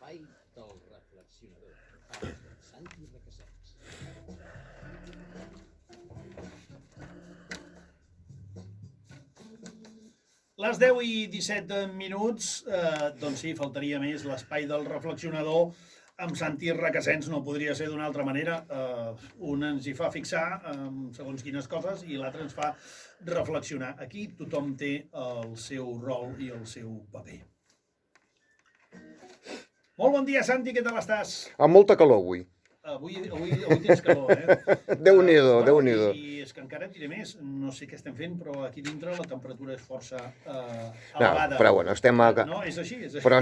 l'espai del reflexionador, amb Santi Requesens. Les 10:17, doncs sí, faltaria més l'espai del reflexionador amb Santi Requesens, no podria ser d'una altra manera. Un ens hi fa fixar segons quines coses i l'altre ens fa reflexionar. Aquí tothom té el seu rol i el seu paper. Molt bon dia, Santi, què tal estàs? Amb molta calor avui. Avui tens calor, Déu-n'hi-do, Déu-n'hi-do. I és que encara et diré més, no sé què estem fent, però aquí dintre la temperatura és força elevada. No, però bueno, No, és així. Però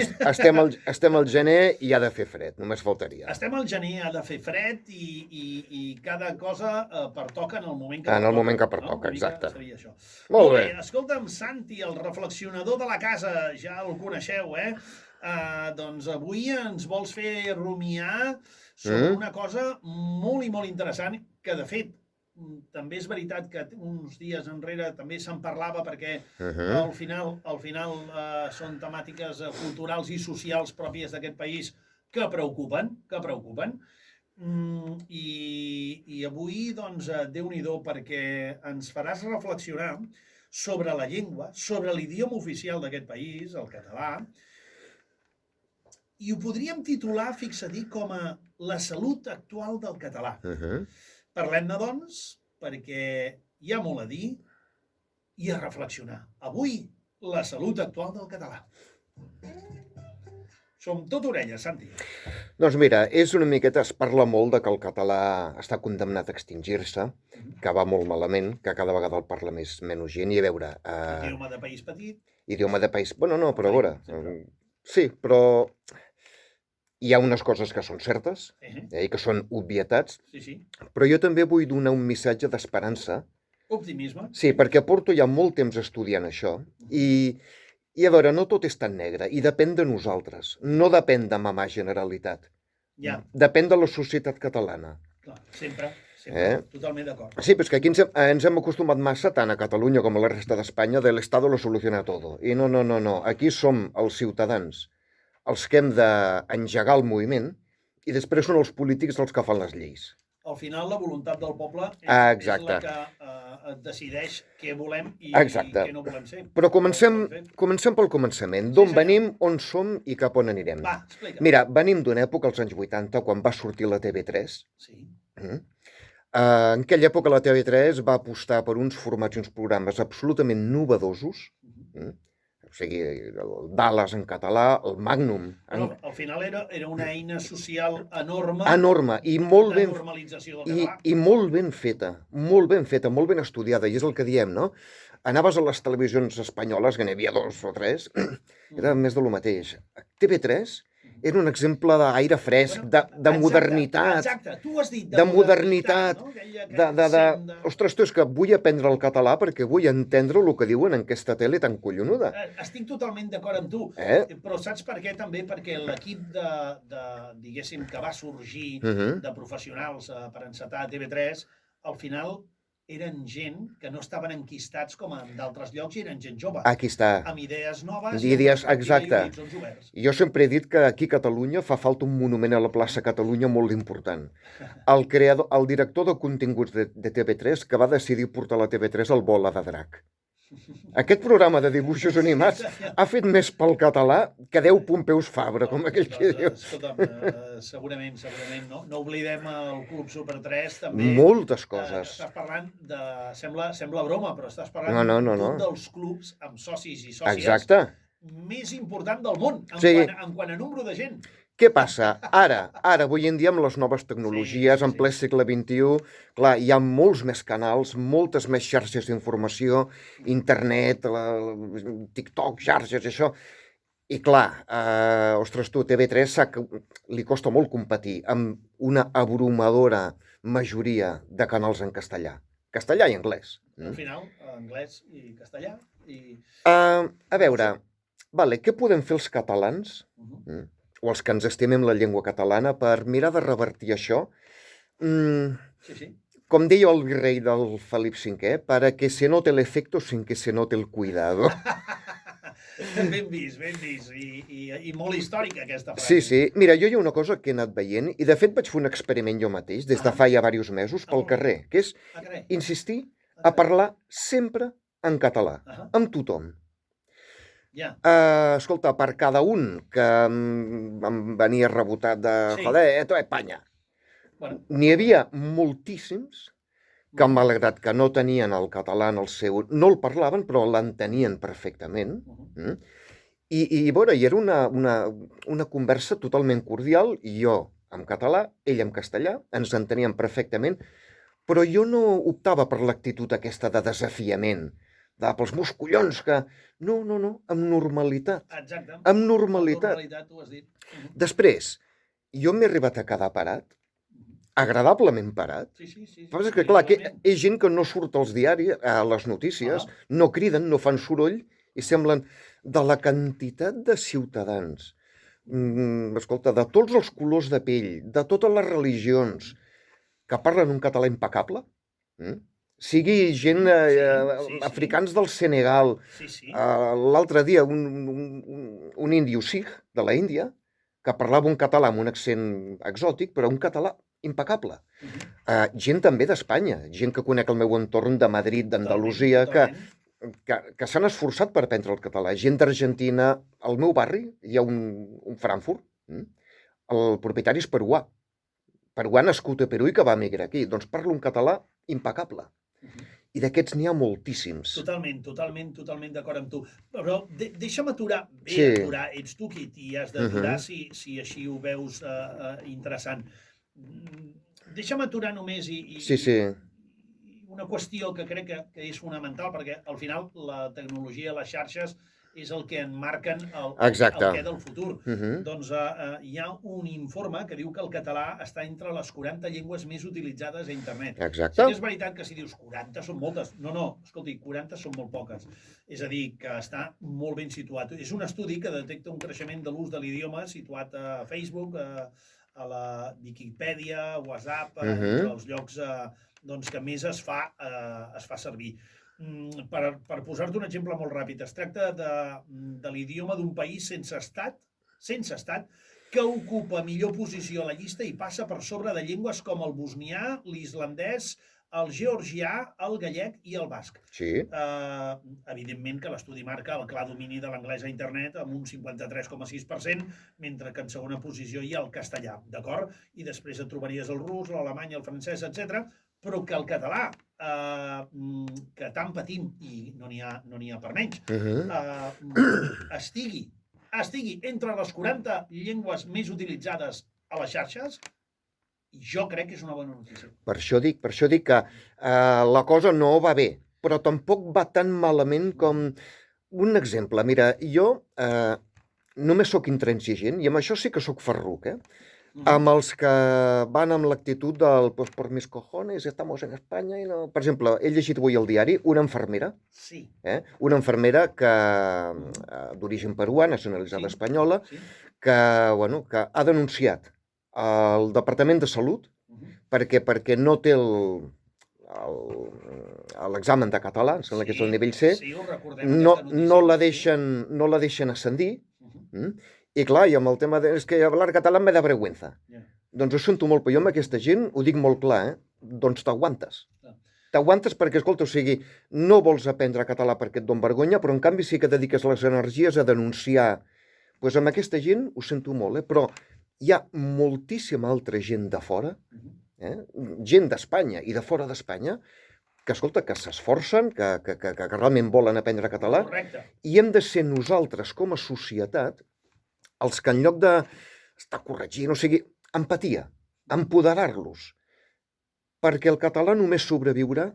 estem al gener i ha de fer fred, només faltaria. Estem al gener, ha de fer fred i cada cosa pertoca en el moment que pertoca. En el moment que pertoca, exacte. Seria això. Molt bé. Escolta'm, Santi, el reflexionador de la casa, ja el coneixeu, doncs avui ens vols fer rumiar sobre una cosa molt i molt interessant, que de fet també és veritat que uns dies enrere també se'n parlava perquè al final són temàtiques culturals i socials pròpies d'aquest país que preocupen. I avui, doncs, Déu-n'hi-do, perquè ens faràs reflexionar sobre la llengua, sobre l'idioma oficial d'aquest país, el català, i ho podríem titular, fixa-t'hi, com a la salut actual del català. Parlem-ne, doncs, perquè hi ha molt a dir i a reflexionar. Avui, la salut actual del català. Som tot orelles, Santi. Doncs mira, és una miqueta, es parla molt de que el català està condemnat a extingir-se, que va molt malament, que cada vegada el parla menys gent, i a veure... Idioma de país petit. Idioma de país... Bueno, no, però a veure... Sí, però... Hi ha unes coses que són certes i que són obvietats, però jo també vull donar un missatge d'esperança. Optimisme. Sí, perquè porto ja molt temps estudiant això i a veure, no tot és tan negre i depèn de nosaltres, no depèn de mamà Generalitat. Depèn de la societat catalana. Clar, sempre, totalment d'acord. Sí, però és que aquí ens hem acostumat massa, tant a Catalunya com a la resta d'Espanya, de l'Estado lo soluciona todo. I no, aquí som els ciutadans els que hem d'engegar el moviment i després són els polítics els que fan les lleis. Al final, la voluntat del poble és la que decideix què volem i què no volem ser. Però comencem pel començament. D'on venim, on som i cap on anirem. Va, explica. Mira, venim d'una època, als anys 80, quan va sortir la TV3. Sí. En aquella època la TV3 va apostar per uns formats i uns programes absolutament novedosos. O sigui, el Dallas en català, el Magnum. Però al final era una eina social enorme. Enorme, i molt ben... De normalització del català. I molt ben feta, molt ben estudiada, i és el que diem, no? Anaves a les televisions espanyoles, que n'hi havia 2 o 3, era més de lo mateix. TV3 era un exemple d'aire fresc, de modernitat. Exacte, tu has dit de modernitat. Ostres, tu, és que vull aprendre el català perquè vull entendre el que diuen en aquesta tele tan collonuda. Estic totalment d'acord amb tu, però saps per què també? Perquè l'equip diguéssim, que va sorgir de professionals per encetar TV3, al final eren gent que no estaven enquistats com en d'altres llocs i eren gent jove. Aquí està. Amb idees noves i horitzons oberts. Jo sempre he dit que aquí a Catalunya fa falta un monument a la plaça Catalunya molt important. El director de continguts de TV3 que va decidir portar a la TV3 el Bola de Drac. Aquest programa de dibuixos animats ha fet més pel català que 10 Pompeus Fabra, com aquell que diu. Escolta'm, segurament, no oblidem el Club Super 3, també. Moltes coses. Estàs parlant de... Sembla broma, però estàs parlant d'un dels clubs amb socis i sòcies més important del món, en quant a número de gent. Què passa? Ara, avui en dia, amb les noves tecnologies, en ple segle XXI, clar, hi ha molts més canals, moltes més xarxes d'informació, internet, TikTok, xarxes, això. I clar, ostres, tu, TV3 li costa molt competir amb una abrumadora majoria de canals en castellà. Castellà i anglès. Al final, anglès i castellà. A veure, què podem fer els catalans? O els que ens estimem la llengua catalana, per mirar de revertir això. Com deia el virrei del Felip V, para que se note el efecto sin que se note el cuidado. Ben vist, ben vist. I molt històrica aquesta frase. Sí, sí. Mira, jo hi ha una cosa que he anat veient, i de fet vaig fer un experiment jo mateix, des de fa ja diversos mesos, pel carrer, que és insistir a parlar sempre en català, amb tothom. Escolta, per cada un que em venia rebotat de joder, esto es España, n'hi havia moltíssims que, malgrat que no tenien el català en el seu... No el parlaven, però l'entenien perfectament. I bueno, hi era una conversa totalment cordial, i jo en català, ell en castellà, ens enteníem perfectament, però jo no optava per l'actitud aquesta de desafiament, pels meus collons, que... No, amb normalitat. Exacte. Amb normalitat. Tu has dit. Després, jo m'he arribat a quedar parat, agradablement parat. Sí. Però és que, clar, és gent que no surt als diaris, a les notícies, no criden, no fan soroll, i semblen de la quantitat de ciutadans, escolta, de tots els colors de pell, de totes les religions, que parlen un català impecable, sigui gent africans del Senegal. L'altre dia, un índio sikh de la Índia, que parlava un català amb un accent exòtic, però un català impecable. Gent també d'Espanya, gent que conec el meu entorn de Madrid, d'Andalusia, que s'han esforçat per aprendre el català. Gent d'Argentina. Al meu barri hi ha un Frankfurt, el propietari és peruà nascut a Perú i que va emigrar aquí. Doncs parla un català impecable. I d'aquests n'hi ha moltíssims. Totalment d'acord amb tu. Però deixa'm aturar. Aturar, ets tu qui t'hi has d'aturar si així ho veus interessant. Deixa'm aturar només una qüestió que crec que és fonamental, perquè al final la tecnologia, les xarxes, és el que enmarquen el què del futur. Doncs hi ha un informe que diu que el català està entre les 40 llengües més utilitzades a internet. Exacte. Sí que és veritat que si dius 40 són moltes. No, escolti, 40 són molt poques. És a dir, que està molt ben situat. És un estudi que detecta un creixement de l'ús de l'idioma situat a Facebook, a la Viquipèdia, WhatsApp, entre els llocs que més es fa servir. Per posar-te un exemple molt ràpid, es tracta de l'idioma d'un país sense estat, que ocupa millor posició a la llista i passa per sobre de llengües com el bosnià, l'islandès, el georgià, el gallec i el basc. Evidentment que l'estudi marca el clar domini de l'anglès a internet amb un 53,6%, mentre que en segona posició hi ha el castellà, d'acord? I després et trobaries el rus, l'alemany, el francès, etc. Però que el català, que tant patim, i no n'hi ha per menys, estigui entre les 40 llengües més utilitzades a les xarxes, jo crec que és una bona notícia. Per això dic que la cosa no va bé, però tampoc va tan malament com... Un exemple, mira, jo només sóc intransigent, i amb això sí que sóc ferruc, amb els que van amb l'actitud del pues por mis cojones, estamos en Espanya, i no... Per exemple, he llegit avui al diari una infermera, una infermera d'origen peruà, nacionalitzada espanyola, que ha denunciat al Departament de Salut perquè no té l'examen de català, em sembla que és el nivell C, no la deixen ascendir, i clar, i amb el tema és que hablar català me da vergüenza. Doncs ho sento molt, però jo amb aquesta gent ho dic molt clar, doncs t'aguantes. T'aguantes perquè, escolta, o sigui, no vols aprendre català perquè et don vergonya, però en canvi sí que dediques les energies a denunciar. Doncs amb aquesta gent ho sento molt, però hi ha moltíssima altra gent de fora, gent d'Espanya i de fora d'Espanya, que, escolta, que s'esforcen, que realment volen aprendre català, i hem de ser nosaltres, com a societat, els que en lloc d'estar corregint, o sigui, empatia, empoderar-los, perquè el català només sobreviurà,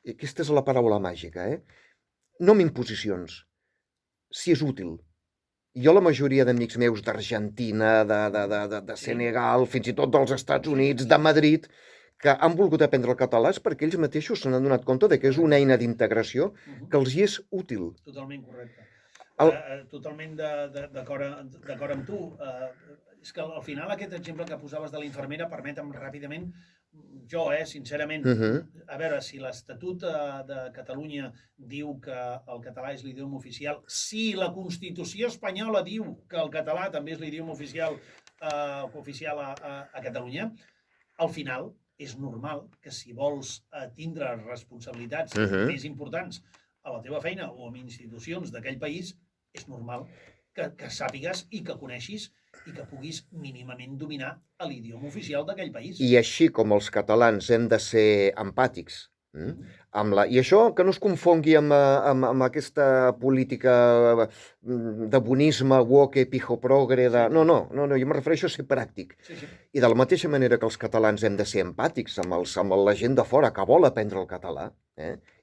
i aquesta és la paraula màgica, no amb imposicions, si és útil. Jo la majoria d'amics meus d'Argentina, de Senegal, fins i tot dels Estats Units, de Madrid, que han volgut aprendre el català és perquè ells mateixos s'han adonat compte que és una eina d'integració que els hi és útil. Totalment correcte. Totalment d'acord amb tu. És que al final aquest exemple que posaves de la infermera, permetem ràpidament, jo, sincerament, a veure, si l'Estatut de Catalunya diu que el català és l'idioma oficial, si la Constitució espanyola diu que el català també és l'idioma oficial a Catalunya, al final és normal que si vols tindre responsabilitats més importants a la teva feina o en institucions d'aquell país, és normal que sàpigues i que coneixis i que puguis mínimament dominar l'idioma oficial d'aquell país. I així com els catalans hem de ser empàtics, i això que no es confongui amb aquesta política de bonisme, woke, pijo progre, no, jo em refereixo a ser pràctic. I de la mateixa manera que els catalans hem de ser empàtics amb la gent de fora que vol aprendre el català,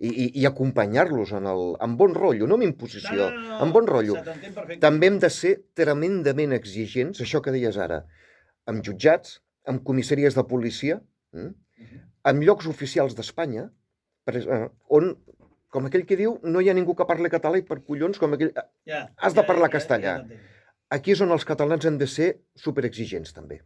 i acompanyar-los amb bon rotllo, no amb imposició, amb bon rotllo. També hem de ser tremendament exigents, això que deies ara, amb jutjats, amb comissaries de policia, amb llocs oficials d'Espanya, on, com aquell que diu, no hi ha ningú que parli català i per collons, com aquell... Has de parlar castellà. Aquí és on els catalans hem de ser superexigents, també.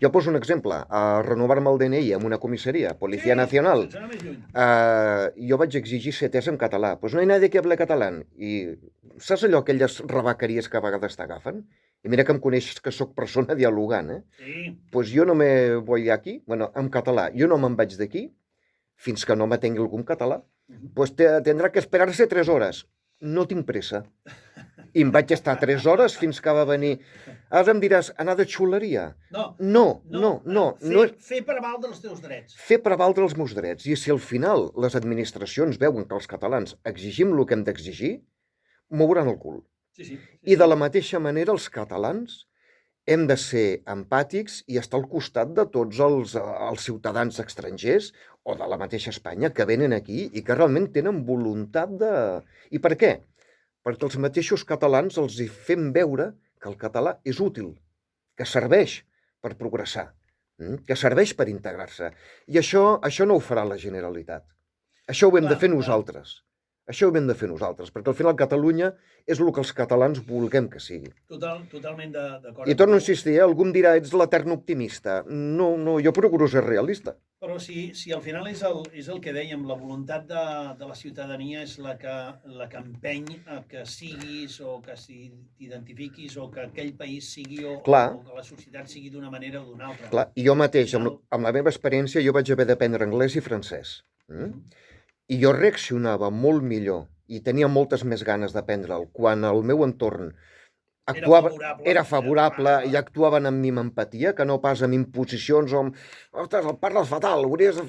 Jo poso un exemple. A renovar-me el DNI en una comissaria, Policia Nacional, jo vaig exigir ser atès en català. Pues no hi ha nadie que hable català. I saps allò, aquelles rebaqueries que a vegades t'agafen? I mira que em coneixes que sóc persona dialogant, Pues jo no me voy aquí, bueno, en català, jo no me'n vaig d'aquí fins que no m'atengui algun català. Pues tindrà que esperar-se 3 hores. No tinc pressa. I em vaig estar 3 hores fins que va venir. Ara em diràs, anar de xuleria? No. Fer prevaldre els teus drets. Fer prevaldre els meus drets. I si al final les administracions veuen que els catalans exigim el que hem d'exigir, mouran el cul. I de la mateixa manera els catalans hem de ser empàtics i estar al costat de tots els ciutadans estrangers o de la mateixa Espanya que venen aquí i que realment tenen voluntat de... I per què? Perquè els mateixos catalans els hi fem veure que el català és útil, que serveix per progressar, que serveix per integrar-se. I això no ho farà la Generalitat. Això ho hem de fer nosaltres. Això ho hem de fer nosaltres, perquè al final Catalunya és el que els catalans vulguem que sigui. Totalment d'acord. I torno a insistir, algú em dirà, ets l'etern optimista. No, jo procuro ser realista. Però si al final és el que dèiem, la voluntat de la ciutadania és la que empeny a que siguis o que t'identifiquis o que aquell país sigui o que la societat sigui d'una manera o d'una altra. Clar, i jo mateix, amb la meva experiència, jo vaig haver d'aprendre anglès i francès. I jo reaccionava molt millor i tenia moltes més ganes d'aprendre'l quan el meu entorn era favorable i actuaven amb mi amb empatia, que no pas amb imposicions o amb... Ostres, el parles fatal, hauries de...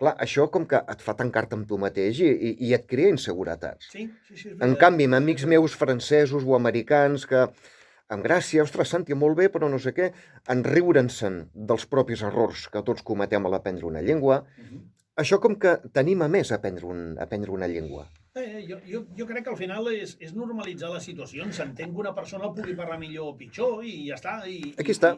Clar, això com que et fa tancar-te amb tu mateix i et crea inseguretats. En canvi, amb amics meus francesos o americans que, amb gràcia, ostres, Santi, molt bé, però no sé què, en riure'n-se'n dels propis errors que tots cometem a l'aprendre una llengua, això com que t'anima més a aprendre una llengua. Jo crec que al final és normalitzar les situacions. S'entén que una persona pugui parlar millor o pitjor i ja està. Aquí està.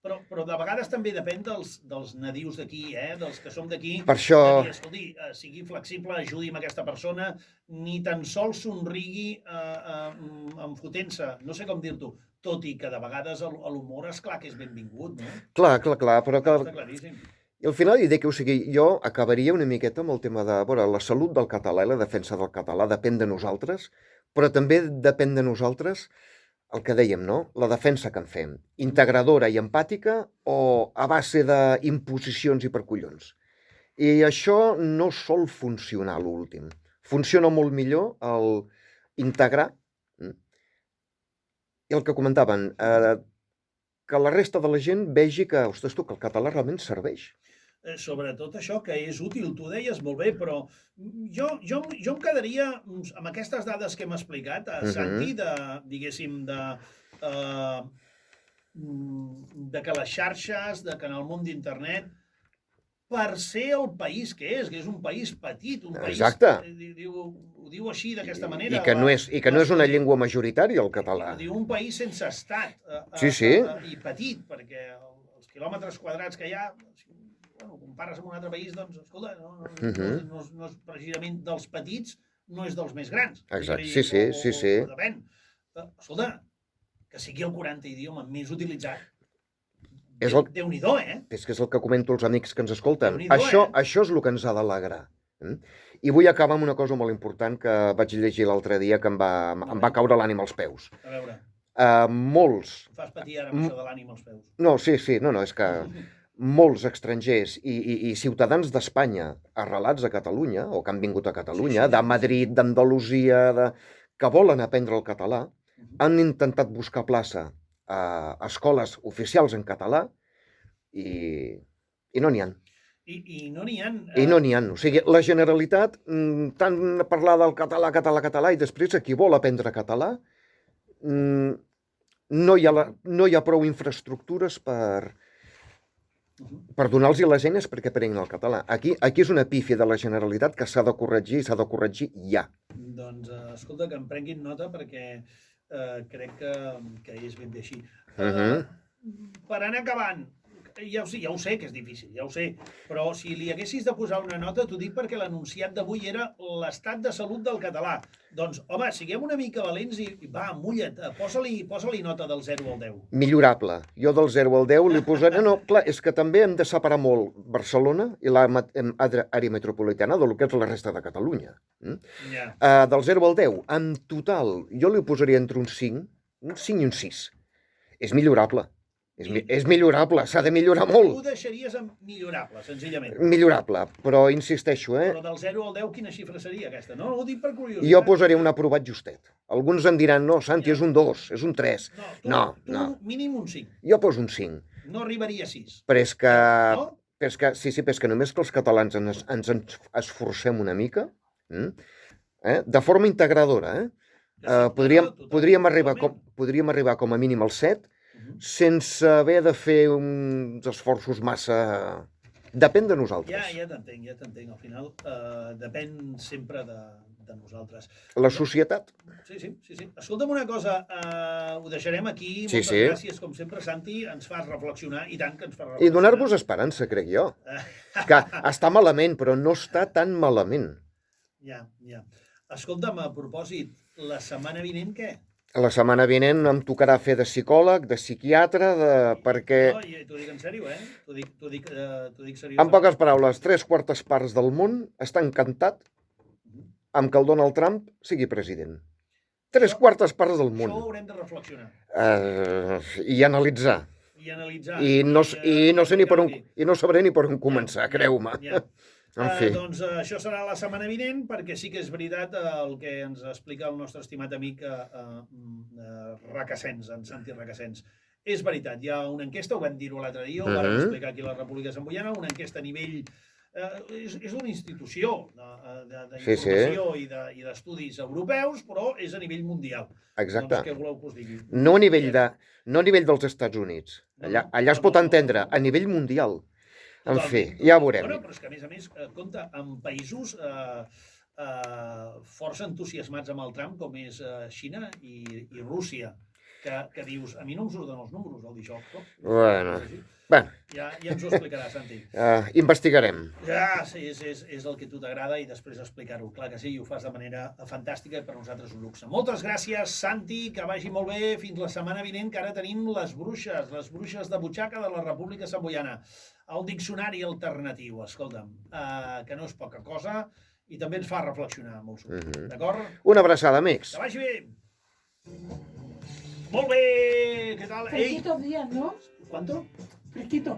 Però de vegades també depèn dels nadius d'aquí, dels que som d'aquí. Per això... Escolti, sigui flexible, ajudi'm aquesta persona, ni tan sols somrigui enfotent-se. No sé com dir-t'ho. Tot i que de vegades l'humor és clar que és benvingut, no? Clar, però que... Està claríssim. I al final, jo acabaria una miqueta amb el tema de la salut del català i la defensa del català depèn de nosaltres, però també depèn de nosaltres el que dèiem, no? La defensa que en fem, integradora i empàtica o a base d'imposicions i per collons. I això no sol funcionar a l'últim. Funciona molt millor el integrar i el que comentaven, que la resta de la gent vegi que, ostres, que el català realment serveix. Sobretot això, que és útil, tu deies molt bé, però jo em quedaria amb aquestes dades que hem explicat, Santi, diguéssim, de que les xarxes, de que en el món d'internet, per ser el país que és un país petit, un país... Exacte. Ho diu així, d'aquesta manera. I que no és una llengua majoritària, el català. Diu un país sense estat. Sí. I petit, perquè els quilòmetres quadrats que hi ha, ho compares amb un altre país, doncs, escolta, no és precisament dels petits, no és dels més grans. Exacte, Vull dir, sí. O depèn. Escolta, que sigui el 40 idioma més utilitzat. És el... Déu-n'hi-do, eh? És que és el que comento als amics que ens escolten. Déu-n'hi-do, Això és el que ens ha d'alegrar. I vull acabar amb una cosa molt important que vaig llegir l'altre dia que em va caure l'ànima als peus. A veure, Molts... em fas patir ara amb això de l'ànima als peus. No, sí, no, és que molts estrangers i ciutadans d'Espanya arrelats a Catalunya, o que han vingut a Catalunya, de Madrid, d'Andalusia, que volen aprendre el català, han intentat buscar plaça a escoles oficials en català i no n'hi ha. I no n'hi ha... I no n'hi ha. O sigui, la Generalitat, tant parlar del català, i després a qui vol aprendre català, no hi ha prou infraestructures per donar-los les eines perquè aprenguin el català. Aquí és una pífia de la Generalitat que s'ha de corregir ja. Doncs, escolta, que em prenguin nota perquè crec que és ben bé així. Per anar acabant, ja ho sé que és difícil, ja ho sé, però si li haguessis de posar una nota, t'ho dic perquè l'anunciat d'avui era l'estat de salut del català. Doncs, home, siguem una mica valents i va, mulla't, posa-li nota del 0 al 10. Millorable. Jo del 0 al 10 li posaré... No, clar, és que també hem de separar molt Barcelona i l'àrea metropolitana del que és la resta de Catalunya. Del 0 al 10, en total, jo li posaria entre un 5 i un 6. És millorable. És millorable, s'ha de millorar molt. Tu deixaries en millorable, senzillament. Millorable, però insisteixo, Però del 0 al 10, quina xifra seria aquesta? No, ho dic per curiositat. Jo posaria un aprovat justet. Alguns em diran, no, Santi, és un 2, és un 3. No, tu mínim un 5. Jo poso un 5. No arribaria a 6. Però és que... No? Sí, però és que només que els catalans ens esforcem una mica, de forma integradora, podríem arribar com a mínim al 7, sense haver de fer uns esforços massa... Depèn de nosaltres. Ja t'entenc. Al final depèn sempre de nosaltres. La societat. Sí. Escolta'm una cosa, ho deixarem aquí. Moltes gràcies, com sempre, Santi. Ens fas reflexionar, i tant que ens fas reflexionar. I donar-vos esperança, crec jo. Que està malament, però no està tan malament. Ja. Escolta'm, a propòsit, la setmana vinent què? La setmana vinent em tocarà fer de psicòleg, de psiquiatre, perquè... No, t'ho dic en sèrio, T'ho dic seriós. En poques paraules, 3/4 parts del món està encantat amb que el Donald Trump sigui president. 3/4 parts del món. Això ho haurem de reflexionar. I analitzar. I no sabré ni per on començar, creu-me. En fi. Doncs això serà la setmana vinent, perquè sí que és veritat el que ens explica el nostre estimat amic Requesens, en Santi Requesens. És veritat, hi ha una enquesta, ho vam dir-ho l'altre dia, ho vam explicar aquí a la República Samboiana, una enquesta a nivell... És una institució d'informació i d'estudis europeus, però és a nivell mundial. Exacte. Doncs què voleu que us digui? No a nivell dels Estats Units. Allà es pot entendre, a nivell mundial. En fi, ja ho veurem. Però és que, a més, compte, en països força entusiasmats amb el Trump, com és Xina i Rússia, que dius, a mi no em surten els números, el dir això. Bueno. Ja ens ho explicarà, Santi. Investigarem. Ja, sí, és el que a tu t'agrada i després explicar-ho. Clar que sí, i ho fas de manera fantàstica i per nosaltres un luxe. Moltes gràcies, Santi, que vagi molt bé. Fins la setmana vinent, que ara tenim les bruixes de butxaca de la República Samboiana. El diccionari alternatiu, escolta'm, que no és poca cosa i també ens fa reflexionar molt sovint. D'acord? Una abraçada, amics. Que vagi bé. Molt bé, què tal? Fresquitos días, ¿no? ¿Cuánto? Fresquito.